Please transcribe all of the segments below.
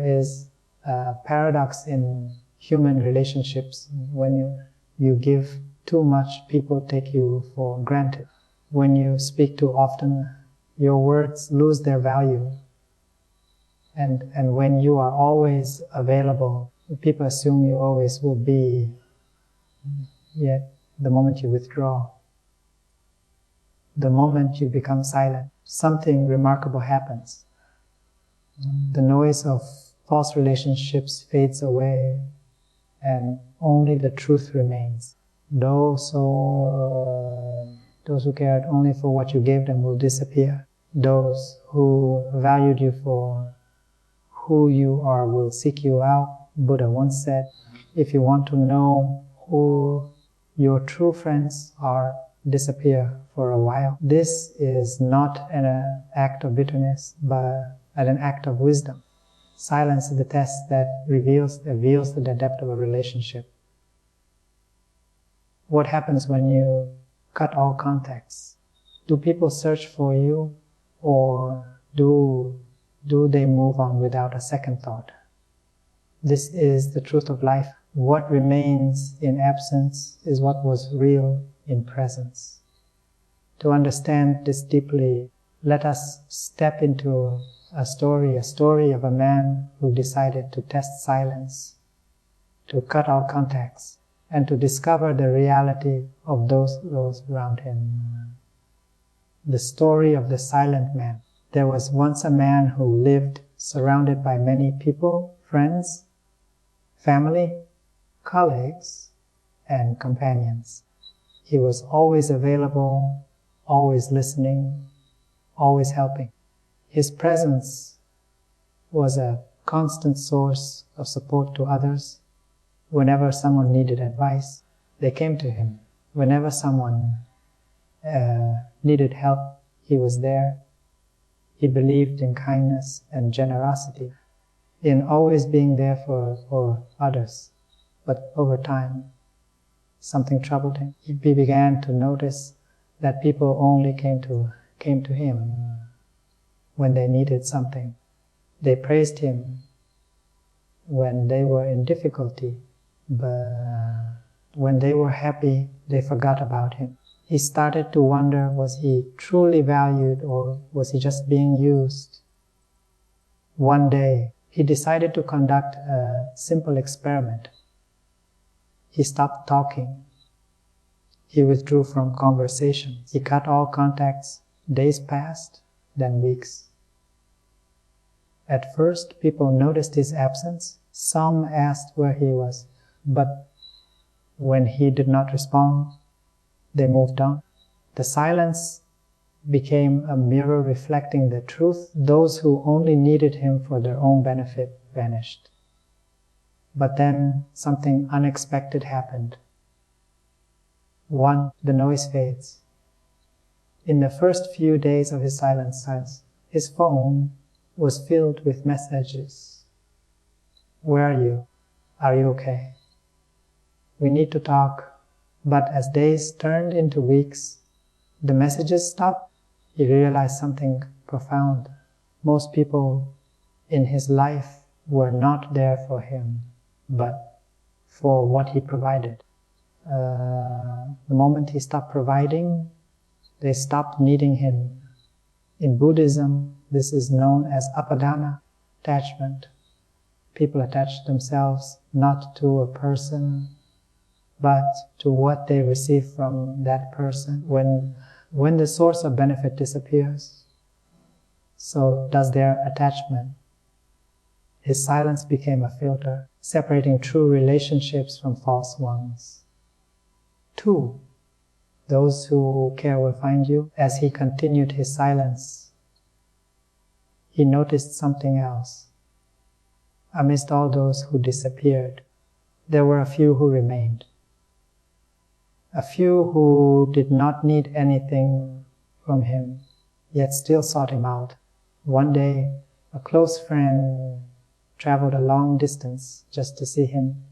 is a paradox in human relationships. When you give too much, people take you for granted. When you speak too often, your words lose their value. And when you are always available, people assume you always will be. Yet, the moment you withdraw, the moment you become silent, something remarkable happens. The noise of false relationships fades away, and only the truth remains. Those who cared only for what you gave them will disappear. Those who valued you for who you are will seek you out. Buddha once said, if you want to know who your true friends are, disappear for a while. This is not an act of bitterness, but an act of wisdom. Silence is the test that reveals the depth of a relationship. What happens when you cut all contacts? Do people search for you, or do they move on without a second thought? This is the truth of life. What remains in absence is what was real in presence. To understand this deeply, let us step into a story of a man who decided to test silence, to cut all contacts, and to discover the reality of those around him. The story of the silent man. There was once a man who lived surrounded by many people, friends, family, colleagues, and companions. He was always available, always listening, always helping. His presence was a constant source of support to others. Whenever someone needed advice, they came to him. Whenever someone needed help, he was there. He believed in kindness and generosity, in always being there for others. But over time, something troubled him. He began to notice that people only came to him when they needed something. They praised him when they were in difficulty, but when they were happy, they forgot about him. He started to wonder, was he truly valued, or was he just being used? One day, he decided to conduct a simple experiment. He stopped talking. He withdrew from conversation. He cut all contacts. Days passed, then weeks. At first, people noticed his absence. Some asked where he was, but when he did not respond, they moved on. The silence became a mirror reflecting the truth. Those who only needed him for their own benefit vanished. But then something unexpected happened. One, the noise fades. In the first few days of his silence, his phone was filled with messages. Where are you? Are you okay? We need to talk. But as days turned into weeks, the messages stopped. He realized something profound. Most people in his life were not there for him, but for what he provided. The moment he stopped providing, they stopped needing him. In Buddhism, this is known as apadana, attachment. People attach themselves not to a person, but to what they receive from that person. When the source of benefit disappears, so does their attachment. His silence became a filter, separating true relationships from false ones. 2. Those who care will find you. As he continued his silence, he noticed something else. Amidst all those who disappeared, there were a few who remained. A few who did not need anything from him, yet still sought him out. One day, a close friend traveled a long distance just to see him.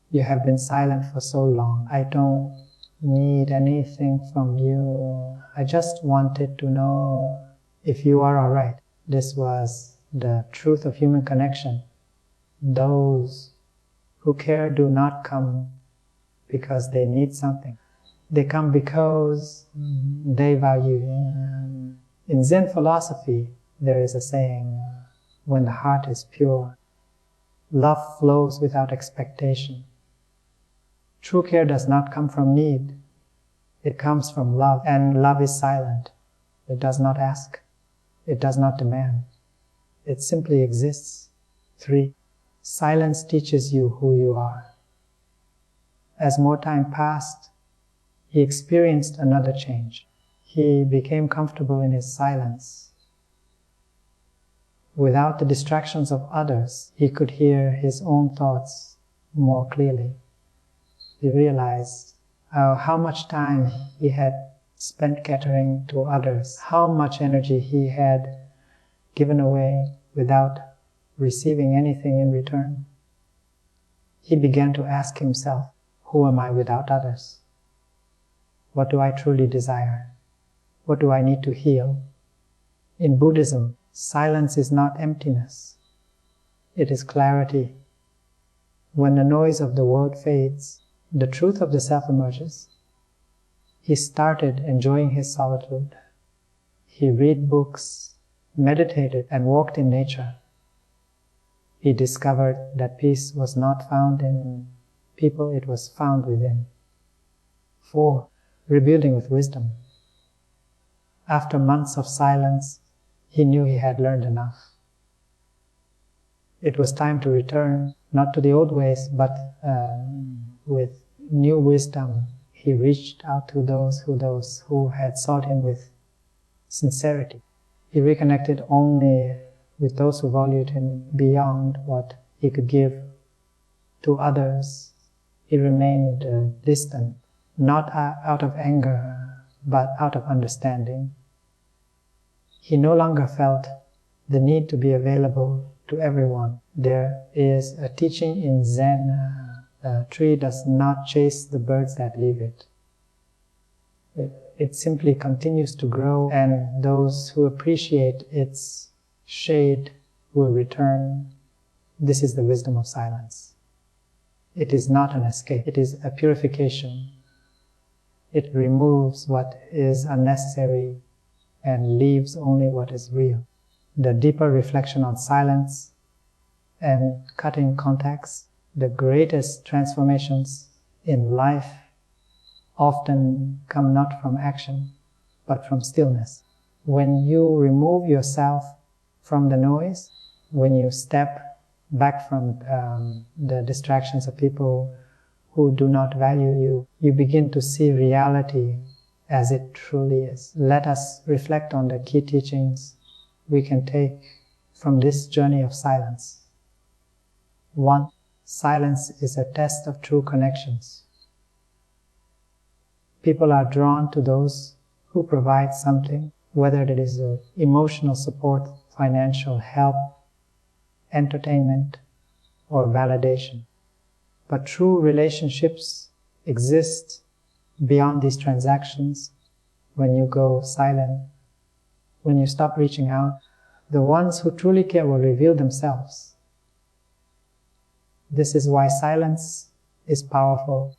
You have been silent for so long. I don't need anything from you. I just wanted to know if you are all right. This was the truth of human connection, those who care do not come because they need something. They come because they value. In Zen philosophy, there is a saying, when the heart is pure, love flows without expectation. True care does not come from need. It comes from love, and love is silent. It does not ask. It does not demand. It simply exists. 3. Silence teaches you who you are. As more time passed, he experienced another change. He became comfortable in his silence. Without the distractions of others, he could hear his own thoughts more clearly. He realized how much time he had spent catering to others, how much energy he had given away without receiving anything in return. He began to ask himself, who am I without others? What do I truly desire? What do I need to heal? In Buddhism, silence is not emptiness. It is clarity. When the noise of the world fades, the truth of the self emerges. He started enjoying his solitude. He read books, meditated, and walked in nature. He discovered that peace was not found in people, it was found within. 4. Rebuilding with wisdom. After months of silence, he knew he had learned enough. It was time to return, not to the old ways, but with new wisdom. He reached out to those who had sought him with sincerity. He reconnected only with those who valued him beyond what he could give to others. He remained distant, not out of anger, but out of understanding. He no longer felt the need to be available to everyone. There is a teaching in Zen, a tree does not chase the birds that leave it. It simply continues to grow, and those who appreciate its shade will return. This is the wisdom of silence. It is not an escape, it is a purification. It removes what is unnecessary and leaves only what is real. The deeper reflection on silence and cutting contacts, the greatest transformations in life often come not from action, but from stillness. When you remove yourself from the noise, when you step back from the distractions of people who do not value you, you begin to see reality as it truly is. Let us reflect on the key teachings we can take from this journey of silence. 1. Silence is a test of true connections. People are drawn to those who provide something, whether it is emotional support, financial help, entertainment, or validation. But true relationships exist beyond these transactions. When you go silent, when you stop reaching out, the ones who truly care will reveal themselves. This is why silence is powerful.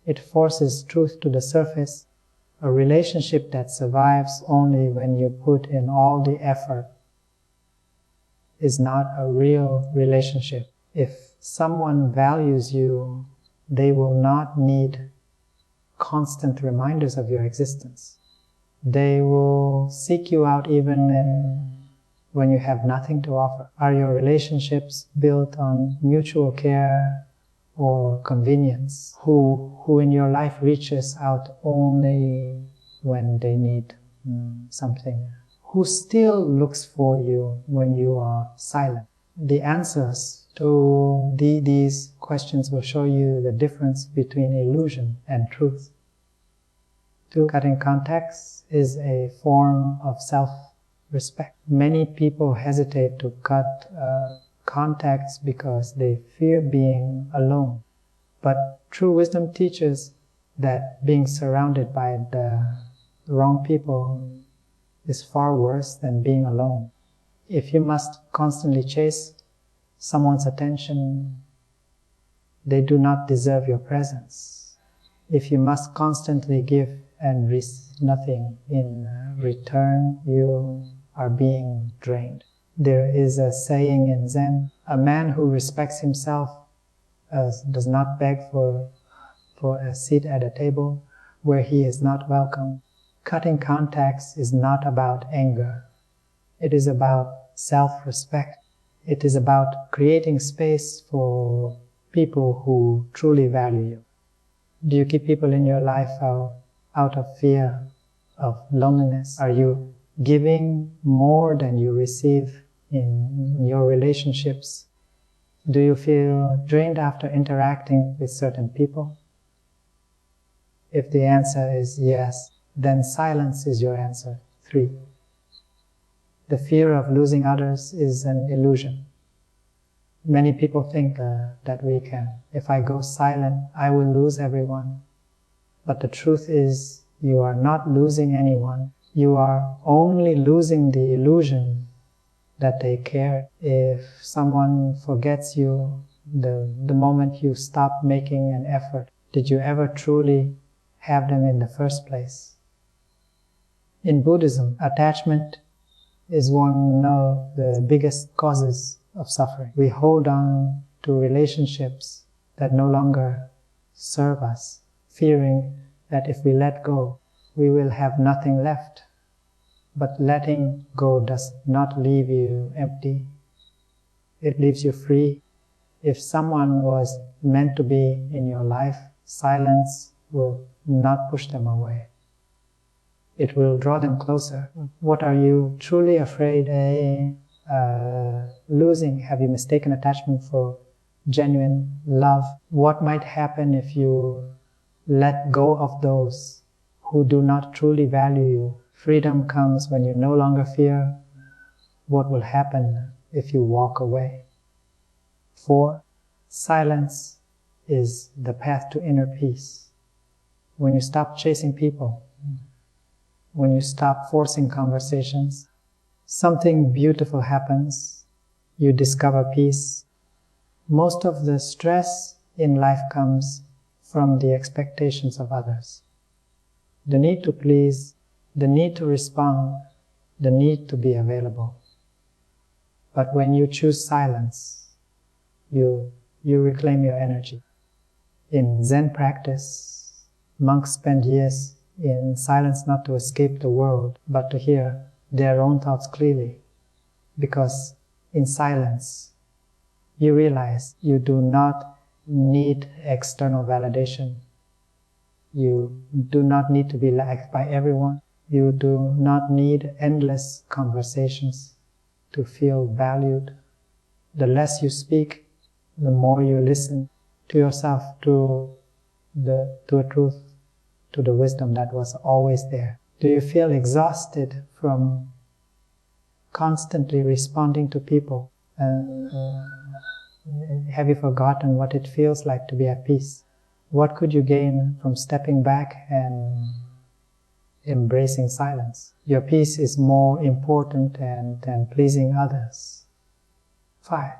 It forces truth to the surface. A relationship that survives only when you put in all the effort is not a real relationship. If someone values you, they will not need constant reminders of your existence. They will seek you out even when you have nothing to offer. Are your relationships built on mutual care or convenience? Who in your life reaches out only when they need something? Who still looks for you when you are silent? The answers to these questions will show you the difference between illusion and truth. Cutting contacts is a form of self-respect. Many people hesitate to cut contacts because they fear being alone. But true wisdom teaches that being surrounded by the wrong people is far worse than being alone. If you must constantly chase someone's attention, they do not deserve your presence. If you must constantly give and receive nothing in return, you are being drained. There is a saying in Zen, a man who respects himself does not beg for a seat at a table where he is not welcome. Cutting contacts is not about anger. It is about self-respect. It is about creating space for people who truly value you. Do you keep people in your life out of fear of loneliness? Are you giving more than you receive in your relationships? Do you feel drained after interacting with certain people? If the answer is yes, then silence is your answer. 3. The fear of losing others is an illusion. Many people think that we can. If I go silent, I will lose everyone. But the truth is, you are not losing anyone. You are only losing the illusion that they care. If someone forgets you the moment you stop making an effort, did you ever truly have them in the first place? In Buddhism, attachment is one of the biggest causes of suffering. We hold on to relationships that no longer serve us, fearing that if we let go, we will have nothing left. But letting go does not leave you empty. It leaves you free. If someone was meant to be in your life, silence will not push them away. It will draw them closer. What are you truly afraid of losing? Have you mistaken attachment for genuine love? What might happen if you let go of those who do not truly value you? Freedom comes when you no longer fear what will happen if you walk away. 4. Silence is the path to inner peace. When you stop chasing people, when you stop forcing conversations, something beautiful happens. You discover peace. Most of the stress in life comes from the expectations of others. The need to please, the need to respond, the need to be available. But when you choose silence, you reclaim your energy. In Zen practice, monks spend years in silence not to escape the world, but to hear their own thoughts clearly. Because in silence, you realize you do not need external validation. You do not need to be liked by everyone. You do not need endless conversations to feel valued. The less you speak, the more you listen to yourself, to a truth, to the wisdom that was always there. Do you feel exhausted from constantly responding to people? Have you forgotten what it feels like to be at peace? What could you gain from stepping back and embracing silence? Your peace is more important than pleasing others. 5.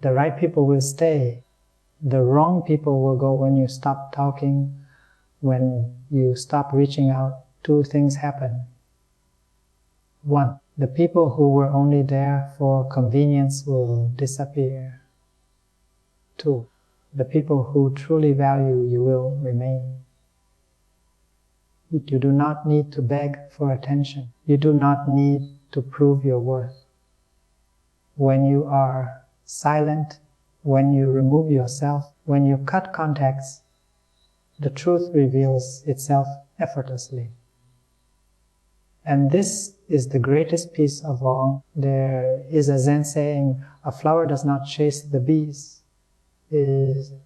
The right people will stay. The wrong people will go when you stop talking, when you stop reaching out. 2 things happen. 1. The people who were only there for convenience will disappear. 2. The people who truly value you will remain. You do not need to beg for attention. You do not need to prove your worth. When you are silent, when you remove yourself, when you cut contacts, the truth reveals itself effortlessly. And this is the greatest peace of all. There is a Zen saying, a flower does not chase the bees. It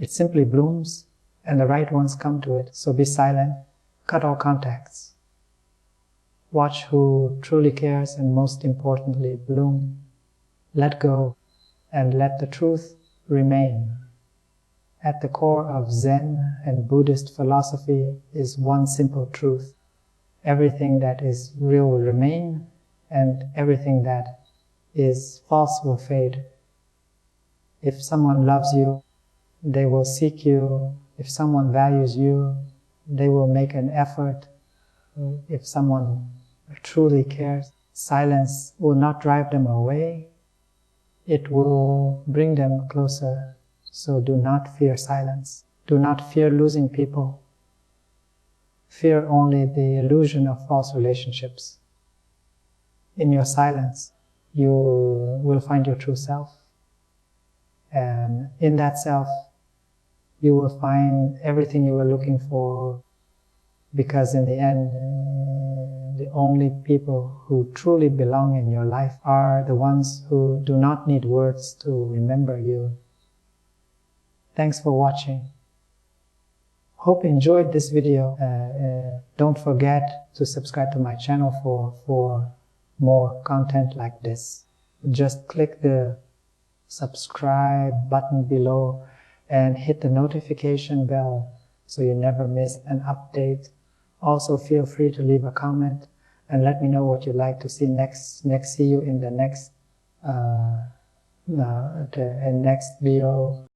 simply blooms and the right ones come to it. So be silent, cut all contacts. Watch who truly cares and most importantly, bloom. Let go and let the truth remain. At the core of Zen and Buddhist philosophy is one simple truth. Everything that is real will remain, and everything that is false will fade. If someone loves you, they will seek you. If someone values you, they will make an effort. If someone truly cares, silence will not drive them away. It will bring them closer. So do not fear silence. Do not fear losing people. Fear only the illusion of false relationships. In your silence, you will find your true self. And in that self, you will find everything you were looking for, because in the end, the only people who truly belong in your life are the ones who do not need words to remember you. Thanks for watching. Hope you enjoyed this video. Don't forget to subscribe to my channel for more content like this. Just click the subscribe button below and hit the notification bell so you never miss an update. Also feel free to leave a comment and let me know what you'd like to see next. See you in the next video.